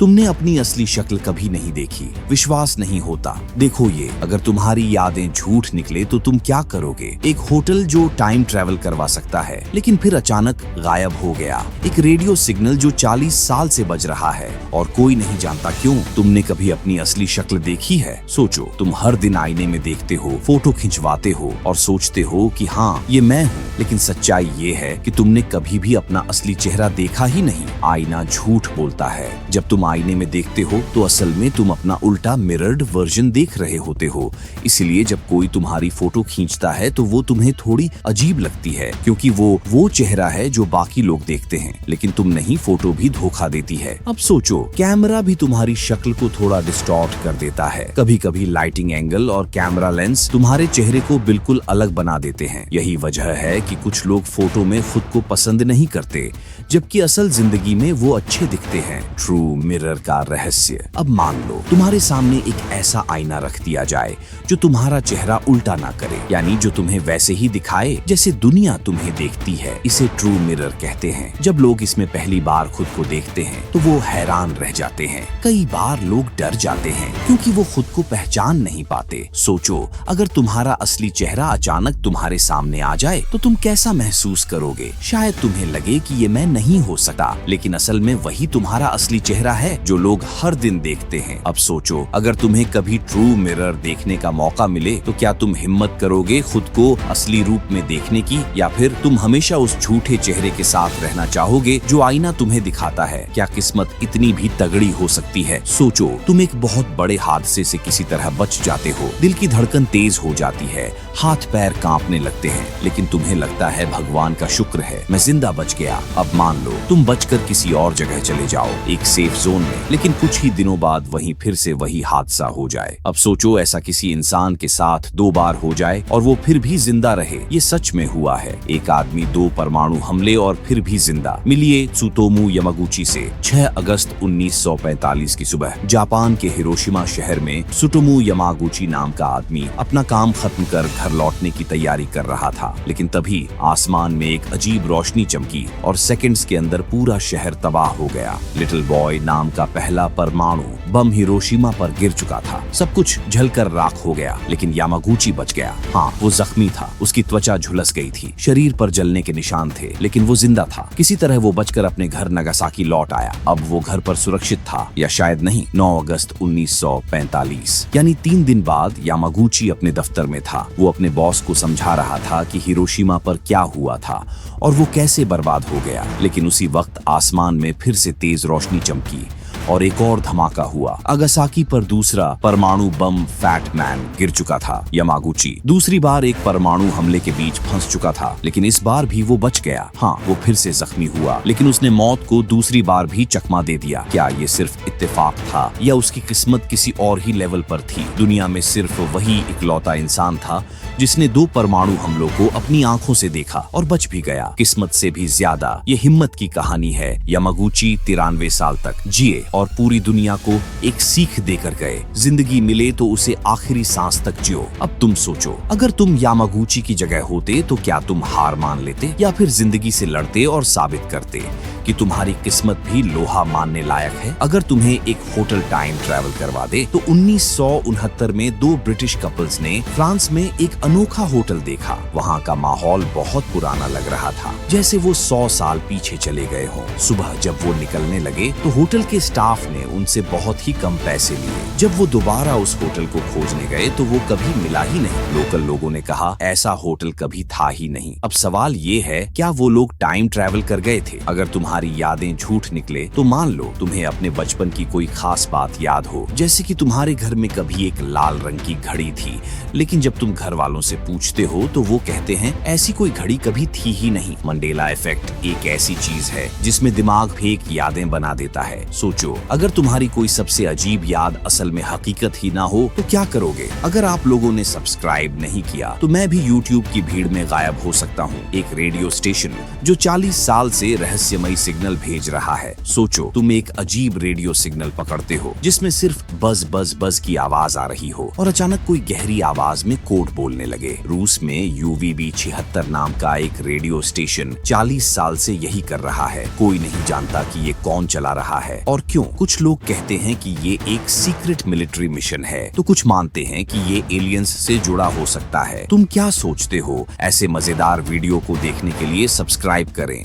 तुमने अपनी असली शक्ल कभी नहीं देखी, विश्वास नहीं होता। देखो ये, अगर तुम्हारी यादें झूठ निकले तो तुम क्या करोगे? एक होटल जो टाइम ट्रेवल करवा सकता है लेकिन फिर अचानक गायब हो गया। एक रेडियो सिग्नल जो 40 साल से बज रहा है और कोई नहीं जानता क्यों। तुमने कभी अपनी असली शक्ल देखी है? सोचो, तुम हर दिन आईने में देखते हो, फोटो खिंचवाते हो और सोचते हो कि हाँ ये मैं हूँ, लेकिन सच्चाई ये है कि तुमने कभी भी अपना असली चेहरा देखा ही नहीं। आईना झूठ बोलता है। जब तुम आईने में देखते हो तो असल में तुम अपना उल्टा मिरर्ड वर्जन देख रहे होते हो। इसलिए जब कोई तुम्हारी फोटो खींचता है तो वो तुम्हें थोड़ी अजीब लगती है, क्योंकि वो चेहरा है जो बाकी लोग देखते हैं, लेकिन तुम नहीं। फोटो भी धोखा देती है। अब सोचो, कैमरा भी तुम्हारी शक्ल को थोड़ा डिस्टॉर्ट कर देता है। कभी कभी लाइटिंग एंगल और कैमरा लेंस तुम्हारे चेहरे को बिल्कुल अलग बना देते हैं। यही वजह है कि कुछ लोग फोटो में खुद को पसंद नहीं करते, जबकि असल जिंदगी में वो अच्छे दिखते हैं। ट्रू मिरर का रहस्य। अब मान लो तुम्हारे सामने एक ऐसा आईना रख दिया जाए जो तुम्हारा चेहरा उल्टा ना करे, यानी जो तुम्हें वैसे ही दिखाए जैसे दुनिया तुम्हें देखती है। इसे ट्रू मिरर कहते हैं। जब लोग इसमें पहली बार खुद को देखते हैं तो वो हैरान रह जाते हैं। कई बार लोग डर जाते हैं क्योंकि वो खुद को पहचान नहीं पाते। सोचो, अगर तुम्हारा असली चेहरा अचानक तुम्हारे सामने आ जाए तो तुम कैसा महसूस करोगे? शायद तुम्हें लगे कि ये मैं नहीं हो सकता, लेकिन असल में वही तुम्हारा असली चेहरा है जो लोग हर दिन देखते हैं। अब सोचो, अगर तुम्हें कभी ट्रू मिरर देखने का मौका मिले तो क्या तुम हिम्मत करोगे खुद को असली रूप में देखने की, या फिर तुम हमेशा उस झूठे चेहरे के साथ रहना चाहोगे जो आईना तुम्हें दिखाता है? क्या किस्मत इतनी भी तगड़ी हो सकती है? सोचो, तुम एक बहुत बड़े हादसे से किसी तरह बच जाते हो। दिल की धड़कन तेज हो जाती है, हाथ पैर कांपने लगते हैं, लेकिन तुम्हें लगता है भगवान का शुक्र है, मैं जिंदा बच गया। अब मान लो तुम बचकर किसी और जगह चले जाओ, एक सेफ जोन में, लेकिन कुछ ही दिनों बाद वहीं फिर से वही हादसा हो जाए। अब सोचो, ऐसा किसी इंसान के साथ 2 बार हो जाए और वो फिर भी जिंदा रहे। ये सच में हुआ है। एक आदमी 2 परमाणु हमले और फिर भी जिंदा। मिलिए त्सुतोमु यामागुची से। 6 अगस्त 1945 की सुबह जापान के हिरोशिमा शहर में त्सुतोमु यामागुची नाम का आदमी अपना काम खत्म कर घर लौटने की तैयारी कर रहा था, लेकिन तभी आसमान में एक अजीब रोशनी चमकी और सेकंड्स के अंदर पूरा शहर तबाह हो गया। लिटिल बॉय नाम का पहला परमाणु बम हिरोशिमा पर गिर चुका था। सब कुछ जलकर राख हो गया, लेकिन यामागुची बच गया। हाँ, वो जख्मी था, उसकी त्वचा झुलस गई थी, शरीर पर जलने के निशान थे, लेकिन वो जिंदा था। किसी तरह वो बचकर अपने घर नागासाकी लौट आया। अब वो घर पर सुरक्षित था, या शायद नहीं। 9 अगस्त 1945 यानी 3 दिन बाद यामागुची अपने दफ्तर में था। वो अपने बॉस को समझा रहा था कि हिरोशिमा पर क्या हुआ था और वो कैसे बर्बाद हो गया, लेकिन उसी वक्त आसमान में फिर से तेज रोशनी चमकी और एक और धमाका हुआ। नागासाकी पर दूसरा परमाणु बम फैट मैन गिर चुका था। यामागुची दूसरी बार एक परमाणु हमले के बीच फंस चुका था, लेकिन इस बार भी वो बच गया। हाँ, वो फिर से जख्मी हुआ, लेकिन उसने मौत को दूसरी बार भी चकमा दे दिया। क्या ये सिर्फ इत्तेफाक था या उसकी किस्मत किसी और ही लेवल पर थी? दुनिया में सिर्फ वही इकलौता इंसान था जिसने 2 परमाणु हमलों को अपनी आंखों से देखा और बच भी गया। किस्मत से भी ज्यादा ये हिम्मत की कहानी है। यामागुची 93 साल तक जिए और पूरी दुनिया को एक सीख देकर गए। जिंदगी मिले तो उसे आखिरी सांस तक जियो। अब तुम सोचो, अगर तुम यामागुची की जगह होते तो क्या तुम हार मान लेते या फिर जिंदगी से लड़ते और साबित करते कि तुम्हारी किस्मत भी लोहा मानने लायक है? अगर तुम्हें एक होटल टाइम ट्रैवल करवा दे तो 1969 में 2 ब्रिटिश कपल्स ने फ्रांस में एक अनोखा होटल देखा। वहाँ का माहौल बहुत पुराना लग रहा था, जैसे वो 100 साल पीछे चले गए हों। सुबह जब वो निकलने लगे तो होटल के स्टाफ ने उनसे बहुत ही कम पैसे लिए। जब वो दोबारा उस होटल को खोजने गए तो वो कभी मिला ही नहीं। लोकल लोगों ने कहा ऐसा होटल कभी था ही नहीं। अब सवाल ये है, क्या वो लोग टाइम ट्रैवल कर गए थे? अगर तुम्हारी यादें झूठ निकले तो मान लो तुम्हें अपने बचपन की कोई खास बात याद हो, जैसे कि तुम्हारे घर में कभी एक लाल रंग की घड़ी थी, लेकिन जब तुम घर वालों से पूछते हो तो वो कहते हैं ऐसी कोई घड़ी कभी थी ही नहीं। मंडेला इफेक्ट एक ऐसी चीज है जिसमें दिमाग फेक यादें बना देता है। सोचो, अगर तुम्हारी कोई सबसे अजीब याद असल में हकीकत ही ना हो तो क्या करोगे? अगर आप लोगों ने सब्सक्राइब नहीं किया तो मैं भी YouTube की भीड़ में गायब हो सकता हूँ। एक रेडियो स्टेशन जो 40 साल से रहस्यमयी सिग्नल भेज रहा है। सोचो, तुम एक अजीब रेडियो सिग्नल पकड़ते हो जिसमें सिर्फ बज बज बज की आवाज आ रही हो और अचानक कोई गहरी आवाज में कोड बोलने लगे। रूस में UVB 76 नाम का एक रेडियो स्टेशन 40 साल से यही कर रहा है। कोई नहीं जानता कि ये कौन चला रहा है और क्यों। क्यों? कुछ लोग कहते हैं कि ये एक सीक्रेट मिलिट्री मिशन है, तो कुछ मानते हैं कि ये एलियंस से जुड़ा हो सकता है। तुम क्या सोचते हो? ऐसे मजेदार वीडियो को देखने के लिए सब्सक्राइब करें।